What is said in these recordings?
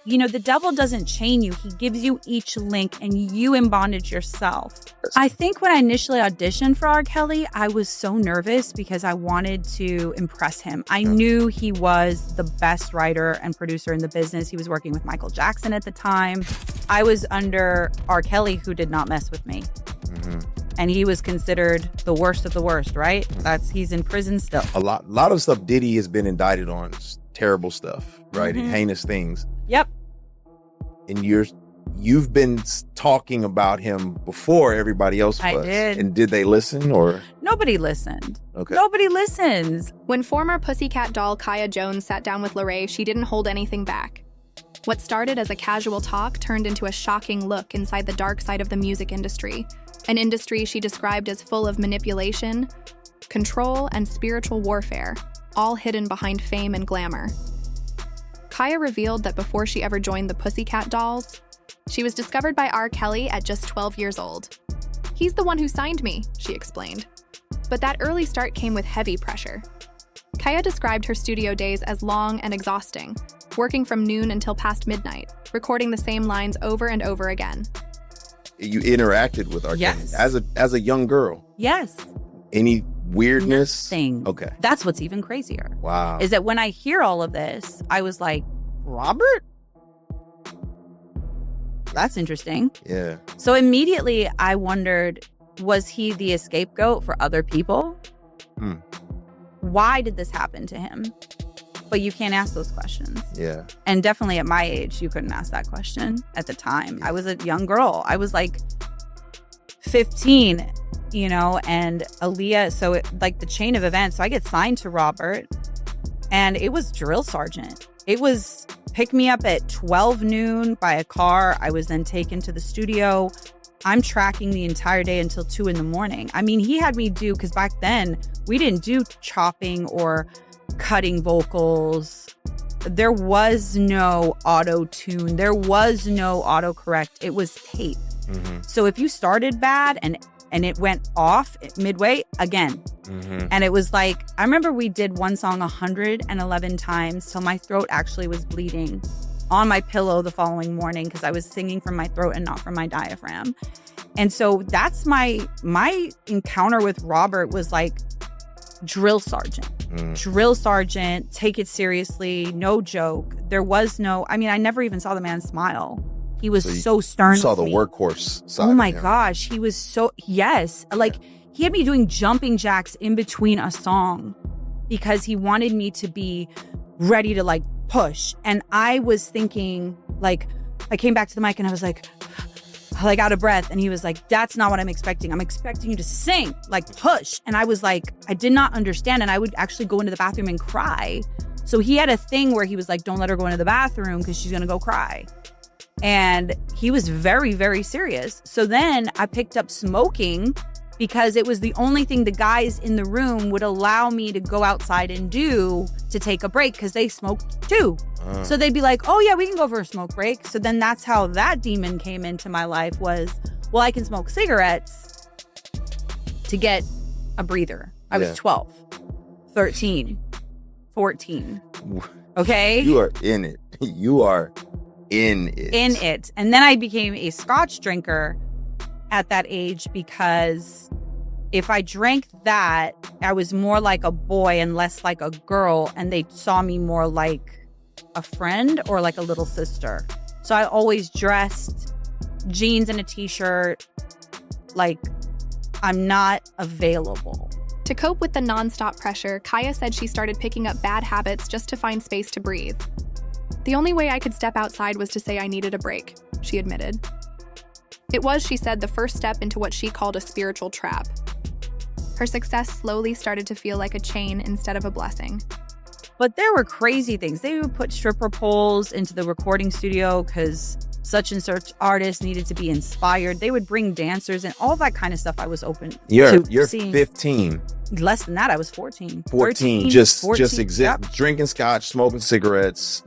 You know, the devil doesn't chain you. He gives you each link and you in bondage yourself. I think when I initially auditioned for R. Kelly, I was so nervous because I wanted to impress him. I knew he was the best writer and producer in the business. He was working with Michael Jackson at the time. I was under R. Kelly, who did not mess with me. And he was considered the worst of the worst, right? He's in prison still. A lot of stuff Diddy has been indicted on. Terrible stuff, right? Heinous things. Yep. And you've been talking about him before everybody else was. I did. And did they listen or? Nobody listened. Okay. Nobody listens. When former PussyCat doll Kaya Jones sat down with Lorraine, she didn't hold anything back. What started as a casual talk turned into a shocking look inside the dark side of the music industry, an industry she described as full of manipulation, control, and spiritual warfare, all hidden behind fame and glamour. Kaya revealed that before she ever joined the PussyCat Dolls, she was discovered by R. Kelly at just 12 years old. "He's the one who signed me," she explained. But that early start came with heavy pressure. Kaya described her studio days as long and exhausting, working from noon until past midnight, recording the same lines over and over again. You interacted with R. Kelly as a young girl? Yes. Any weirdness? Nothing. Okay. That's what's even crazier. Wow. Is that when I hear all of this, I was like, Robert? That's interesting. Yeah. So immediately I wondered, was he the scapegoat for other people? Why did this happen to him? But you can't ask those questions. Yeah. And definitely at my age, you couldn't ask that question at the time. I was a young girl. I was like 15, you know, and Aaliyah. So like the chain of events. So I get signed to Robert and it was drill sergeant. It was pick me up at 12 noon by a car. I was then taken to the studio. I'm tracking the entire day until 2 a.m. I mean, he had me do, because back then we didn't do chopping or cutting vocals. There was no auto-tune. There was no autocorrect. It was tape. So if you started bad and it went off midway, again. And it was like, I remember we did one song 111 times till my throat actually was bleeding on my pillow the following morning because I was singing from my throat and not from my diaphragm. And so that's my encounter with Robert was like drill sergeant. Drill sergeant, take it seriously, no joke. There was no, I mean, I never even saw the man smile. He was so stern. You saw the with me. workhorse side. Oh my of him. gosh. He was so, yes. Like he had me doing jumping jacks in between a song because he wanted me to be ready to like push. And I was thinking, like, I came back to the mic and I was like out of breath. And he was like, that's not what I'm expecting. I'm expecting you to sing, like push. And I was like, I did not understand. And I would actually go into the bathroom and cry. So he had a thing where he was like, don't let her go into the bathroom because she's going to go cry. And he was very, very serious. So then I picked up smoking because it was the only thing the guys in the room would allow me to go outside and do to take a break because they smoked too. So they'd be like, oh yeah, we can go for a smoke break. So then that's how that demon came into my life was, well, I can smoke cigarettes to get a breather. I was 12, 13, 14. Okay? You are in it. You are in it. In it. And then I became a Scotch drinker at that age because if I drank that, I was more like a boy and less like a girl. And they saw me more like a friend or like a little sister. So I always dressed jeans and a t-shirt like I'm not available. To cope with the nonstop pressure, Kaya said she started picking up bad habits just to find space to breathe. The only way I could step outside was to say I needed a break, she admitted. It was, she said, the first step into what she called a spiritual trap. Her success slowly started to feel like a chain instead of a blessing. But there were crazy things. They would put stripper poles into the recording studio because such and such artists needed to be inspired. They would bring dancers and all that kind of stuff. I was open You're seeing. 15. Less than that, I was 14. 14, 13, just 14, exist, drinking scotch, smoking cigarettes.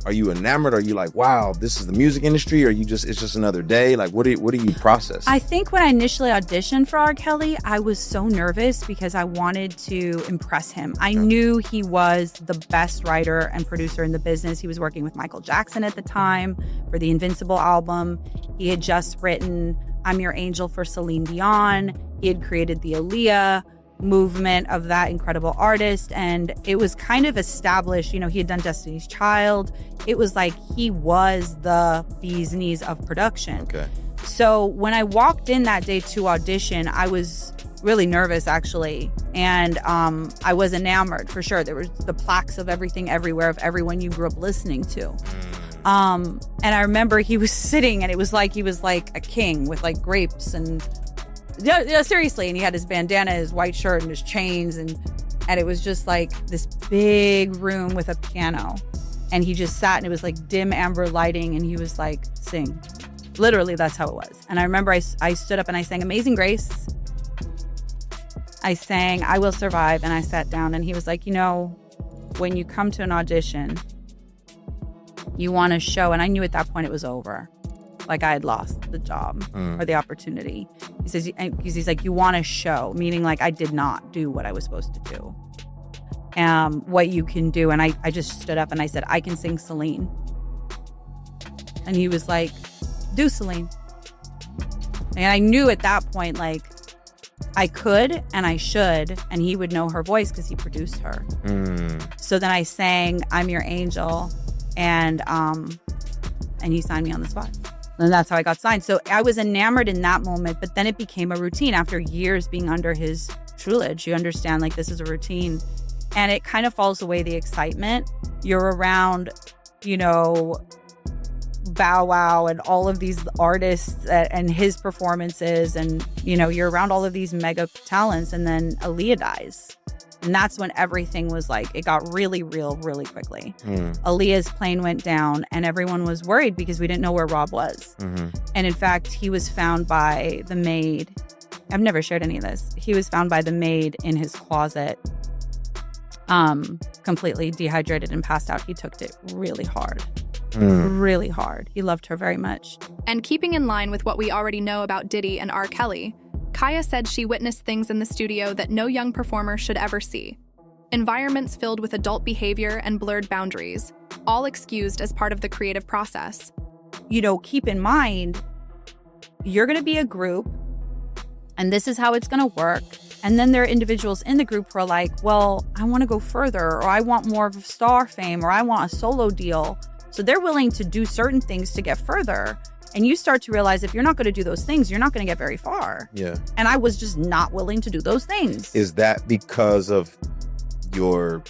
Are you enamored? Are you like, wow, this is the music industry? Or it's just another day? Like, what do you process? I think when I initially auditioned for R. Kelly, I was so nervous because I wanted to impress him. I knew he was the best writer and producer in the business. He was working with Michael Jackson at the time for the Invincible album. He had just written I'm Your Angel for Celine Dion. He had created the Aaliyah movement of that incredible artist, and it was kind of established. He had done Destiny's Child. It was like he was the bee's knees of production. Okay. So when I walked in that day to audition, I was really nervous, actually, and I was enamored for sure. There was the plaques of Everything Everywhere of everyone you grew up listening to. And I remember he was sitting, and it was like he was like a king with like grapes and yeah, seriously. And he had his bandana, his white shirt, and his chains, and it was just like this big room with a piano. And he just sat, and it was like dim amber lighting, and he was like, sing. Literally, that's how it was. And I remember I stood up and I sang Amazing Grace. I sang I Will Survive, and I sat down, and he was like, when you come to an audition, you want to show, and I knew at that point it was over. Like I had lost the job or the opportunity. He says, he's like, you want to show, meaning like I did not do what I was supposed to do. What you can do. And I just stood up and I said, I can sing Celine. And he was like, do Celine. And I knew at that point, like I could and I should, and he would know her voice because he produced her. So then I sang I'm Your Angel, and he signed me on the spot. And that's how I got signed. So I was enamored in that moment, but then it became a routine after years being under his tutelage. You understand, like, this is a routine, and it kind of falls away the excitement. You're around, Bow Wow and all of these artists and his performances, and, you're around all of these mega talents, and then Aaliyah dies. And that's when everything was like, it got really real really quickly. Aaliyah's plane went down, and everyone was worried because we didn't know where Rob was. And in fact, he was found by the maid. I've never shared any of this. He was found by the maid in his closet, completely dehydrated and passed out. He took it really hard. Really hard. He loved her very much. And keeping in line with what we already know about Diddy and R. Kelly, Kaya said she witnessed things in the studio that no young performer should ever see. Environments filled with adult behavior and blurred boundaries, all excused as part of the creative process. Keep in mind, you're going to be a group, and this is how it's going to work. And then there are individuals in the group who are like, well, I want to go further, or I want more of star fame, or I want a solo deal. So they're willing to do certain things to get further. And you start to realize if you're not going to do those things, you're not going to get very far. Yeah. And I was just not willing to do those things. Is that because of your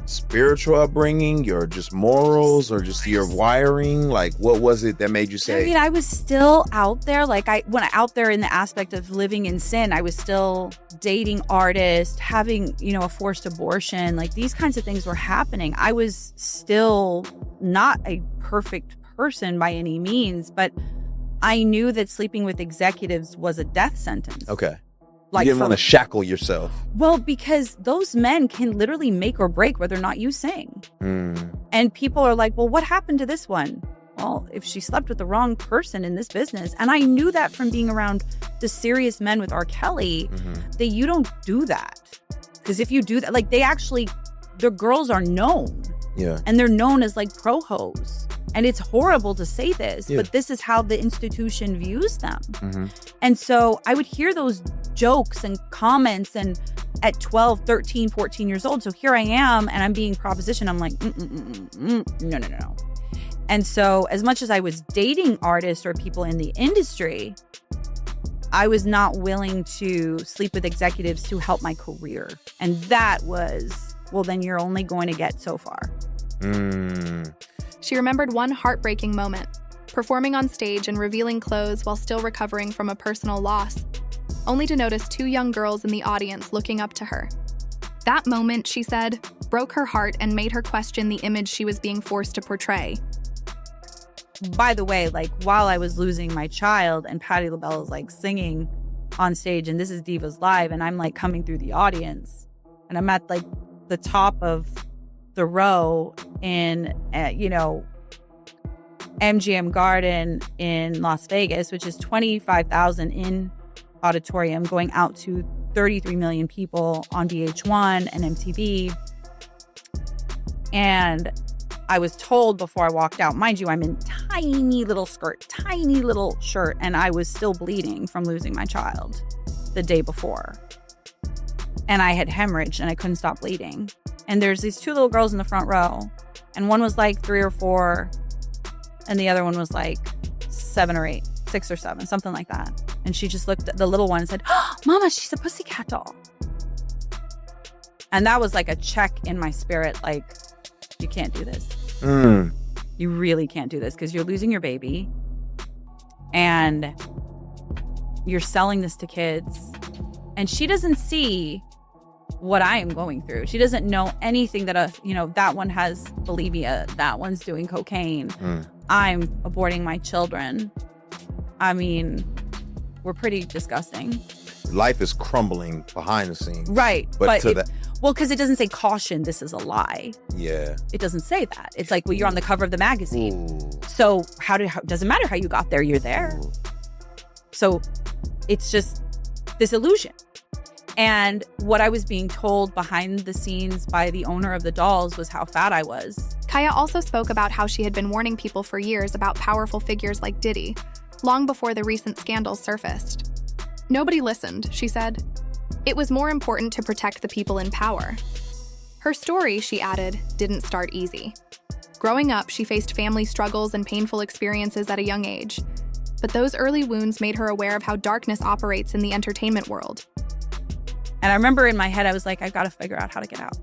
spiritual upbringing, your just morals, or just your wiring? Like, what was it that made you say? I mean, I was still out there. Like, out there in the aspect of living in sin, I was still dating artists, having, a forced abortion. Like, these kinds of things were happening. I was still not a perfect person by any means, but I knew that sleeping with executives was a death sentence. Okay. Like, you didn't want to shackle yourself. Well, because those men can literally make or break whether or not you sing. And people are like, well, what happened to this one? Well, if she slept with the wrong person in this business. And I knew that from being around the serious men with R. Kelly, that you don't do that. Because if you do that, like, their girls are known. Yeah. And they're known as like pro-hoes. And it's horrible to say this, but this is how the institution views them. And so I would hear those jokes and comments, and at 12, 13, 14 years old. So here I am, and I'm being propositioned. I'm like, no. And so as much as I was dating artists or people in the industry, I was not willing to sleep with executives to help my career. And that was, well, then you're only going to get so far. She remembered one heartbreaking moment, performing on stage and revealing clothes while still recovering from a personal loss, only to notice two young girls in the audience looking up to her. That moment, she said, broke her heart and made her question the image she was being forced to portray. By the way, like, while I was losing my child and Patti LaBelle is like singing, on stage, and this is Divas Live, and I'm like coming through the audience, and I'm at like the top of the row in, MGM Garden in Las Vegas, which is 25,000 in auditorium, going out to 33 million people on VH1 and MTV. And I was told before I walked out, mind you, I'm in tiny little skirt, tiny little shirt, and I was still bleeding from losing my child the day before. And I had hemorrhaged and I couldn't stop bleeding. And there's these two little girls in the front row, and one was like 3 or 4, and the other one was like 7 or 8, 6 or 7, something like that. And she just looked at the little one and said, "Oh, Mama, she's a PussyCat doll." And that was like a check in my spirit, like, you can't do this. You really can't do this, because you're losing your baby and you're selling this to kids. And she doesn't see what I am going through. She doesn't know anything that, that one has bulimia, that one's doing cocaine. I'm aborting my children. I mean, we're pretty disgusting. Life is crumbling behind the scenes. Right. But well, because it doesn't say caution, this is a lie. Yeah. It doesn't say that. It's like, well, you're on the cover of the magazine. Ooh. So doesn't matter how you got there, you're there. Ooh. So it's just this illusion. And what I was being told behind the scenes by the owner of the dolls was how fat I was. Kaya also spoke about how she had been warning people for years about powerful figures like Diddy, long before the recent scandals surfaced. Nobody listened, she said. It was more important to protect the people in power. Her story, she added, didn't start easy. Growing up, she faced family struggles and painful experiences at a young age. But those early wounds made her aware of how darkness operates in the entertainment world. And I remember in my head, I was like, I've got to figure out how to get out.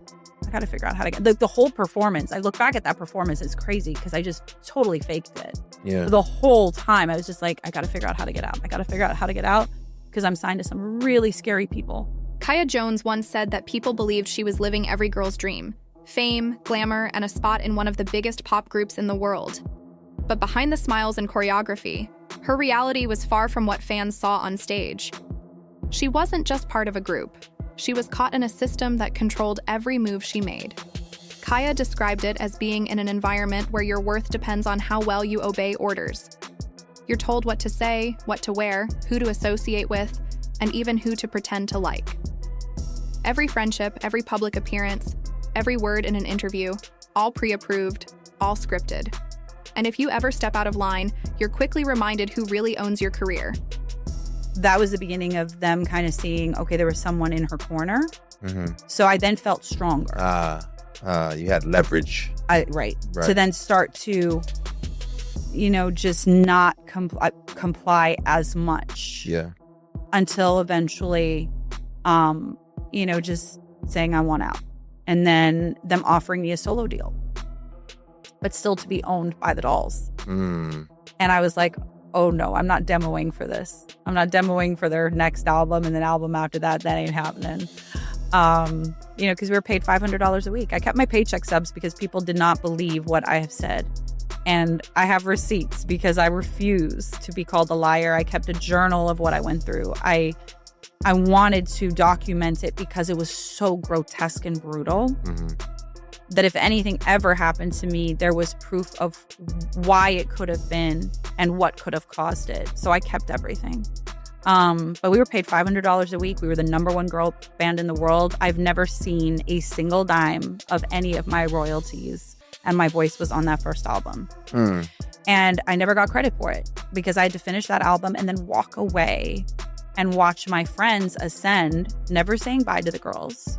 I got to figure out how to get the whole performance. I look back at that performance, it's crazy because I just totally faked it. Yeah. The whole time I was just like, I got to figure out how to get out. I got to figure out how to get out because I'm signed to some really scary people. Kaya Jones once said that people believed she was living every girl's dream: fame, glamour, and a spot in one of the biggest pop groups in the world. But behind the smiles and choreography, her reality was far from what fans saw on stage. She wasn't just part of a group. She was caught in a system that controlled every move she made. Kaya described it as being in an environment where your worth depends on how well you obey orders. You're told what to say, what to wear, who to associate with, and even who to pretend to like. Every friendship, every public appearance, every word in an interview, all pre-approved, all scripted. And if you ever step out of line, you're quickly reminded who really owns your career. That was the beginning of them kind of seeing, okay, there was someone in her corner. Mm-hmm. So I then felt stronger. You had leverage. Right. To then start to, just not comply as much. Yeah. Until eventually, just saying I want out. And then them offering me a solo deal. But still to be owned by the dolls. And I was like, oh no, I'm not demoing for this. I'm not demoing for their next album and then album after that. That ain't happening. Because we were paid $500 a week. I kept my paycheck stubs because people did not believe what I have said. And I have receipts because I refuse to be called a liar. I kept a journal of what I went through. I wanted to document it because it was so grotesque and brutal. That if anything ever happened to me, there was proof of why it could have been and what could have caused it. So I kept everything. But we were paid $500 a week. We were the #1 girl band in the world. I've never seen a single dime of any of my royalties. And my voice was on that first album. And I never got credit for it because I had to finish that album and then walk away and watch my friends ascend, never saying bye to the girls,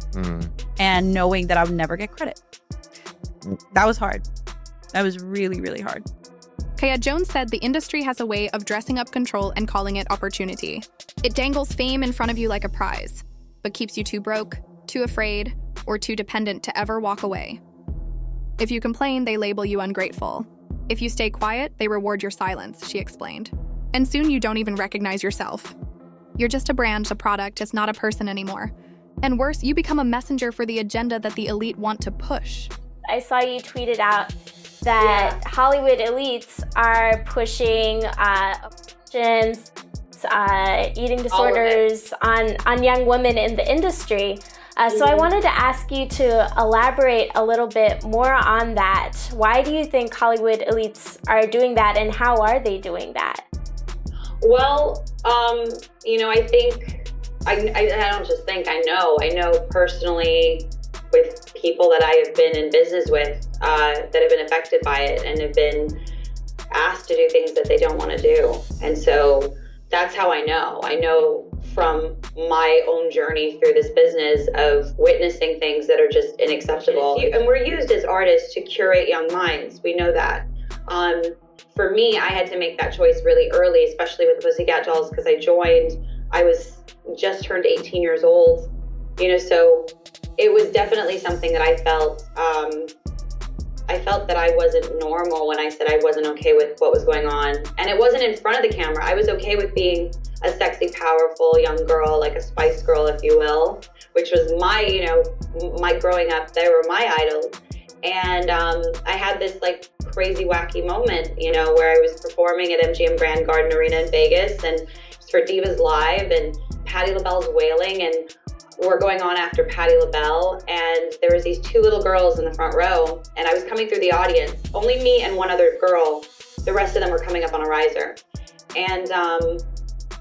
and knowing that I would never get credit. That was hard. That was really, really hard. Kaya Jones said the industry has a way of dressing up control and calling it opportunity. It dangles fame in front of you like a prize, but keeps you too broke, too afraid, or too dependent to ever walk away. If you complain, they label you ungrateful. If you stay quiet, they reward your silence, she explained. And soon you don't even recognize yourself. You're just a brand, a product, it's not a person anymore. And worse, you become a messenger for the agenda that the elite want to push. I saw you tweeted out that Hollywood elites are pushing abortions, eating disorders on young women in the industry. So I wanted to ask you to elaborate a little bit more on that. Why do you think Hollywood elites are doing that, and how are they doing that? Well, I think, I don't just think, I know personally with people that I have been in business with that have been affected by it and have been asked to do things that they don't want to do. And so that's how I know. I know from my own journey through this business of witnessing things that are just unacceptable. And we're used as artists to curate young minds. We know that. For me, I had to make that choice really early, especially with the PussyCat dolls, because I was just turned 18 years old, so it was definitely something that I felt that I wasn't normal when I said I wasn't okay with what was going on. And it wasn't in front of the camera. I was okay with being a sexy, powerful young girl, like a Spice Girl, if you will, which was my growing up. They were my idol. And I had this like crazy, wacky moment, where I was performing at MGM Grand Garden Arena in Vegas, and it's for Divas Live, and Patti LaBelle's wailing, and we're going on after Patti LaBelle, and there was these two little girls in the front row, and I was coming through the audience, only me and one other girl. The rest of them were coming up on a riser. And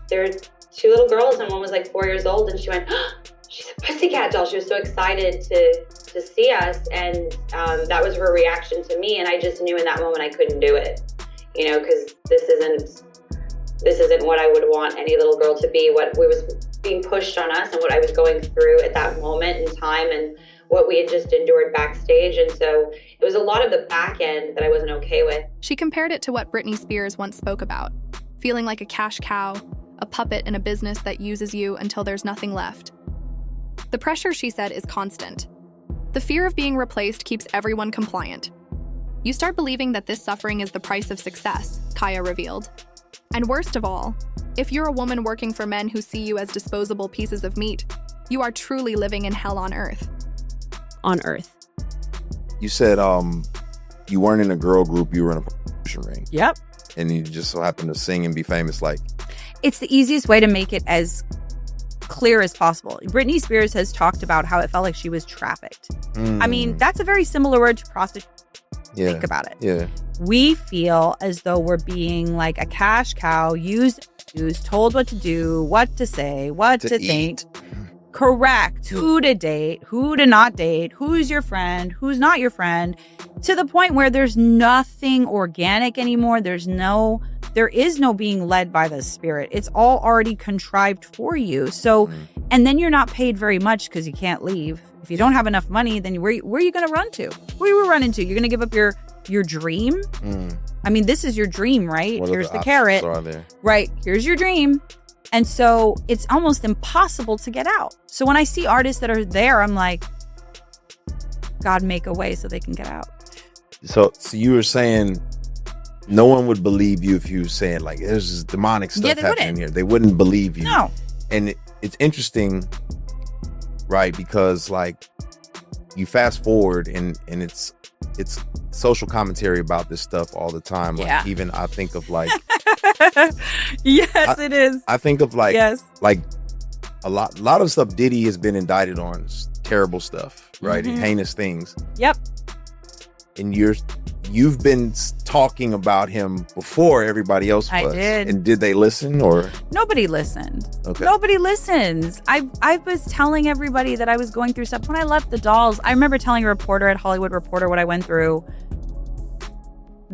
there were two little girls, and one was like 4 years old, and she went, oh, she's a PussyCat doll. She was so excited to see us, and that was her reaction to me, and I just knew in that moment I couldn't do it, because this isn't what I would want any little girl to be, what was being pushed on us and what I was going through at that moment in time and what we had just endured backstage. And so it was a lot of the back end that I wasn't okay with. She compared it to what Britney Spears once spoke about, feeling like a cash cow, a puppet in a business that uses you until there's nothing left. The pressure, she said, is constant. The fear of being replaced keeps everyone compliant. You start believing that this suffering is the price of success, Kaya revealed. And worst of all, if you're a woman working for men who see you as disposable pieces of meat, you are truly living in hell on earth. On earth. You said you weren't in a girl group, you were in a promotion ring. Yep. And you just so happened to sing and be famous. Like, it's the easiest way to make it as clear as possible. Britney Spears has talked about how it felt like she was trafficked. I mean, that's a very similar word to prostitution. Yeah. Think about it. Yeah. We feel as though we're being like a cash cow, used, told what to do, what to say, what to think. Correct. Who to date, who to not date, who's your friend, who's not your friend, to the point where there's nothing organic anymore. There is no being led by the spirit. It's all already contrived for you. So, and then you're not paid very much because you can't leave. If you don't have enough money, then where are you going to run to? Where are you running to? You're going to give up your dream? I mean, this is your dream, right? Here's the carrot. Right. Here's your dream. And so it's almost impossible to get out. So when I see artists that are there, I'm like, God, make a way so they can get out. So you were saying no one would believe you if you were saying like there's this demonic stuff happening here. They wouldn't believe you. No. And it's interesting, right? Because like you fast forward and it's social commentary about this stuff all the time. Like even I think of like yes, it is. I think of like like a lot of stuff Diddy has been indicted on, terrible stuff, right? And heinous things. Yep. And you've been talking about him before everybody else was. I did. And did they listen or? Nobody listened. Okay. Nobody listens. I was telling everybody that I was going through stuff. When I left the dolls, I remember telling a reporter at Hollywood Reporter what I went through.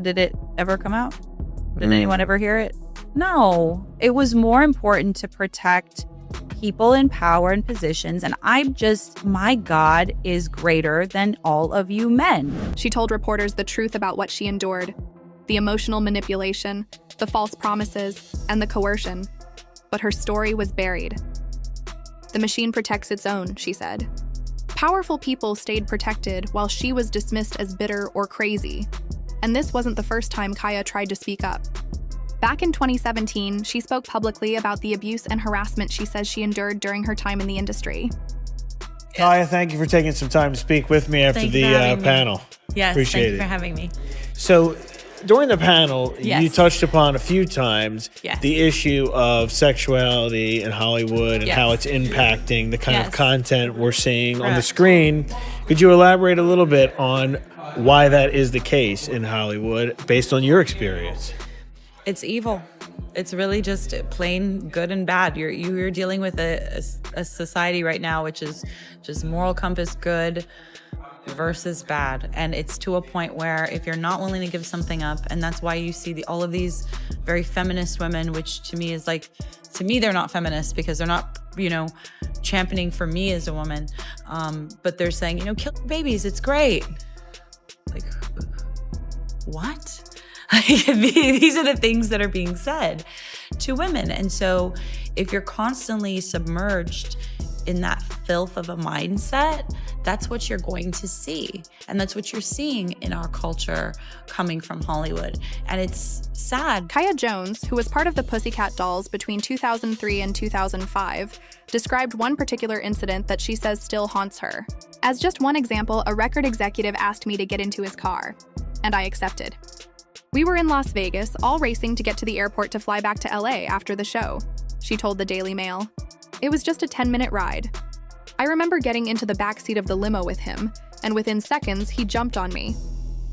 Did it ever come out? Did anyone ever hear it? No. It was more important to protect people in power and positions. And my God is greater than all of you men. She told reporters the truth about what she endured, the emotional manipulation, the false promises, and the coercion. But her story was buried. The machine protects its own, she said. Powerful people stayed protected while she was dismissed as bitter or crazy. And this wasn't the first time Kaya tried to speak up. Back in 2017, she spoke publicly about the abuse and harassment she says she endured during her time in the industry. Kaya, thank you for taking some time to speak with me after the panel. Yes, Appreciate thank you it. for having me. So during the panel, Yes. you touched upon a few times Yes. the issue of sexuality in Hollywood and Yes. how it's impacting the kind Yes. of content we're seeing on the Correct. screen. Could you elaborate a little bit on why that is the case in Hollywood based on your experience? It's evil. It's really just plain good and bad. You're dealing with a society right now which is just moral compass good versus bad, and it's to a point where if you're not willing to give something up, and that's why you see all of these very feminist women, which to me is like, to me they're not feminists because they're not, championing for me as a woman, but they're saying, kill babies, it's great. Like, what? These are the things that are being said to women. And so if you're constantly submerged in that filth of a mindset, that's what you're going to see. And that's what you're seeing in our culture coming from Hollywood. And it's sad. Kaya Jones, who was part of the PussyCat Dolls between 2003 and 2005, described one particular incident that she says still haunts her. As just one example, a record executive asked me to get into his car, and I accepted. We were in Las Vegas, all racing to get to the airport to fly back to LA after the show, she told the Daily Mail. It was just a 10-minute ride. I remember getting into the backseat of the limo with him, and within seconds, he jumped on me.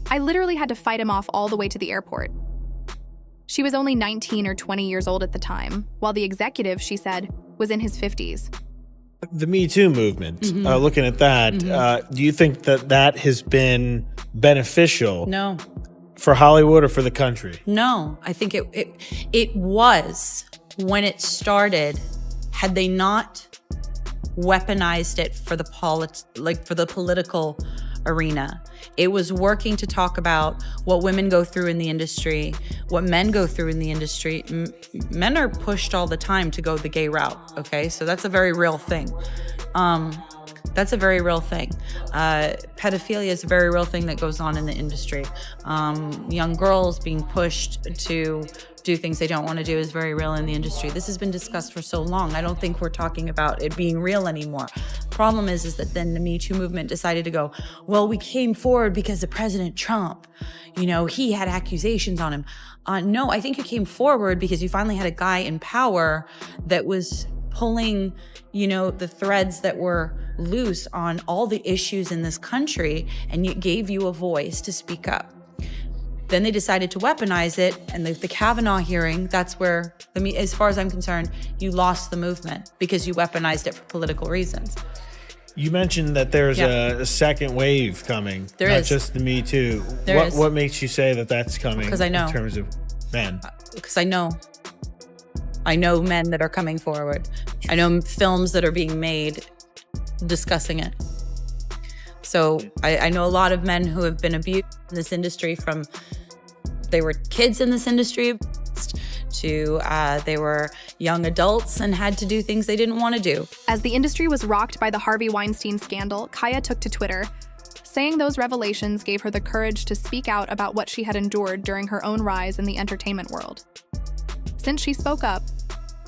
I literally had to fight him off all the way to the airport. She was only 19 or 20 years old at the time, while the executive, she said, was in his 50s. The Me Too movement, looking at that, do you think that has been beneficial? No. For Hollywood or for the country? No, I think it was when it started. Had they not weaponized it for the political arena, it was working to talk about what women go through in the industry, what men go through in the industry. Men are pushed all the time to go the gay route. Okay, so that's a very real thing. That's a very real thing. Pedophilia is a very real thing that goes on in the industry. Young girls being pushed to do things they don't want to do is very real in the industry. This has been discussed for so long. I don't think we're talking about it being real anymore. Problem is that then the Me Too movement decided to go, well, we came forward because of President Trump. He had accusations on him. No, I think you came forward because you finally had a guy in power that was pulling, the threads that were loose on all the issues in this country, and it gave you a voice to speak up. Then they decided to weaponize it, and the Kavanaugh hearing, that's where, as far as I'm concerned, you lost the movement because you weaponized it for political reasons. You mentioned that there's a second wave coming. There not is. Just the Me Too. There is. What makes you say that that's coming? Because I know. In terms of men. Because I know men that are coming forward. I know films that are being made discussing it. So I know a lot of men who have been abused in this industry, from they were kids in this industry to they were young adults and had to do things they didn't want to do. As the industry was rocked by the Harvey Weinstein scandal, Kaya took to Twitter, saying those revelations gave her the courage to speak out about what she had endured during her own rise in the entertainment world. Since she spoke up,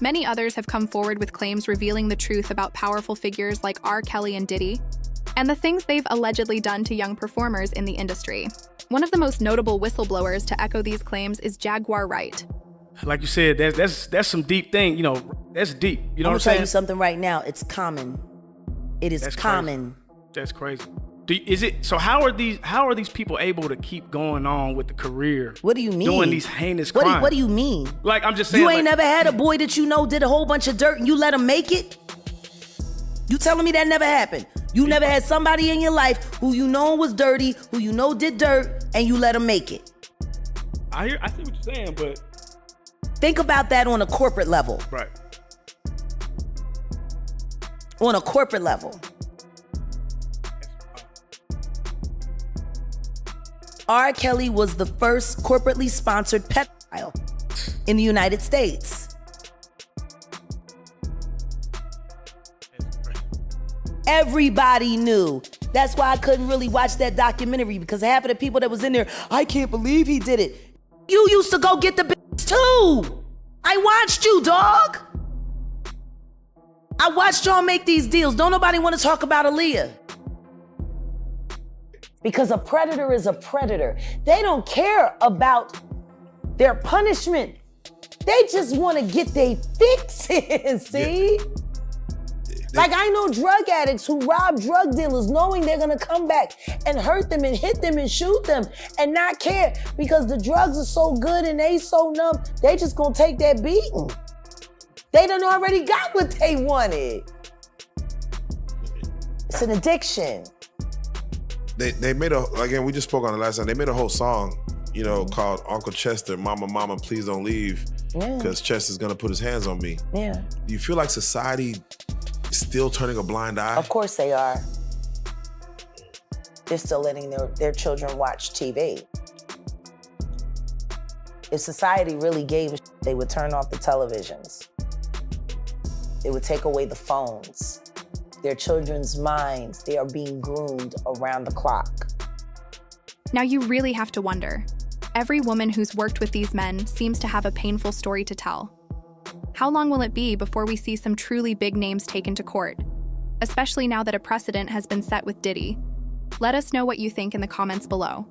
many others have come forward with claims revealing the truth about powerful figures like R. Kelly and Diddy, and the things they've allegedly done to young performers in the industry. One of the most notable whistleblowers to echo these claims is Jaguar Wright. Like you said, that's some deep thing, that's deep. You know what I'm saying? I'm gonna tell you something right now. It's common. It is common. That's crazy. So how are these people able to keep going on with the career? What do you mean? Doing these heinous crimes. What do you mean? Like, I'm just saying. You ain't never had a boy that did a whole bunch of dirt and you let him make it? You telling me that never happened? You never had somebody in your life who was dirty, who did dirt, and you let them make it? I see what you're saying, but think about that on a corporate level. Right. On a corporate level. R. Kelly was the first corporately sponsored pedophile in the United States. Everybody knew. That's why I couldn't really watch that documentary, because half of the people that was in there, I can't believe he did it. You used to go get the bitch too. I watched you, dog. I watched y'all make these deals. Don't nobody want to talk about Aaliyah. Because a predator is a predator. They don't care about their punishment. They just want to get their fixes, see? Like, I know drug addicts who rob drug dealers knowing they're gonna come back and hurt them and hit them and shoot them and not care because the drugs are so good and they so numb, they just gonna take that beating. They done already got what they wanted. It's an addiction. They made again, we just spoke on it last time, they made a whole song, you know, called Uncle Chester, Mama, Mama, Please Don't Leave, because Chester's gonna put his hands on me. Yeah. Do you feel like society is still turning a blind eye? Of course they are. They're still letting their children watch TV. If society really gave a shit, they would turn off the televisions. They would take away the phones. Their children's minds, they are being groomed around the clock. Now you really have to wonder. Every woman who's worked with these men seems to have a painful story to tell. How long will it be before we see some truly big names taken to court? Especially now that a precedent has been set with Diddy. Let us know what you think in the comments below.